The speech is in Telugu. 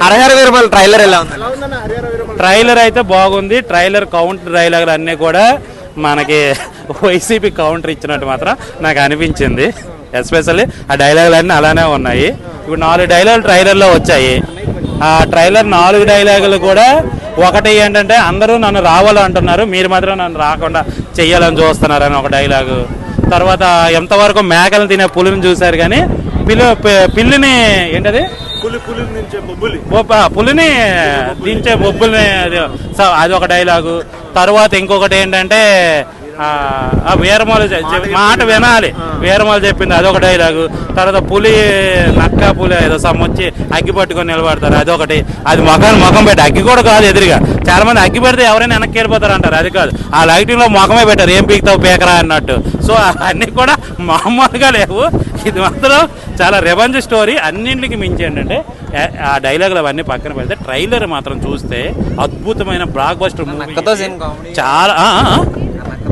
హరహర వీరమల్ ట్రైలర్ ఎలా ఉంది? ట్రైలర్ అయితే బాగుంది. ట్రైలర్ కౌంటర్ డైలాగులు అన్నీ కూడా మనకి వైసీపీ కౌంటర్ ఇచ్చినట్టు మాత్రం నాకు అనిపించింది. ఎస్పెషల్లీ ఆ డైలాగులు అన్నీ అలానే ఉన్నాయి. ఇప్పుడు 4 డైలాగులు ట్రైలర్లో వచ్చాయి. ఆ ట్రైలర్ 4 డైలాగులు కూడా ఒకటి ఏంటంటే అందరూ నన్ను రావాలంటున్నారు, మీరు మాత్రం నన్ను రాకుండా చెయ్యాలని చూస్తున్నారని ఒక డైలాగు. తర్వాత ఎంతవరకు మేకలు తినే పులిని చూశారు కానీ పిల్లిని ఏంటది పులిని దించే బొబ్బుల్ని అది ఒక డైలాగు. తర్వాత ఇంకొకటి ఏంటంటే వీరమలు మాట వినాలి, వీరమలు చెప్పింది అదొక డైలాగు. తర్వాత నక్క పులి ఏదో వచ్చి అగ్గి పట్టుకొని నిలబడతారు అదొకటి. అది ముఖం పెట్టి అగ్గి కూడా కాదు, ఎదురుగా చాలా మంది అగ్గి పెడితే ఎవరైనా వెనక్కి వెళ్ళిపోతారు అంటారు, అది కాదు. ఆ లైటింగ్ లో ముఖమే పెట్టారు, ఏం పీకుతావు పీకరా అన్నట్టు. సో అన్నీ కూడా మామూలుగా లేవు. ఇది మాత్రం చాలా రెవెంజ్ స్టోరీ. అన్నింటికి మించి ఏంటంటే ఆ డైలాగులు అవన్నీ పక్కన పెడితే ట్రైలర్ మాత్రం చూస్తే అద్భుతమైన బ్లాక్ బస్టర్ మూవీ. చాలా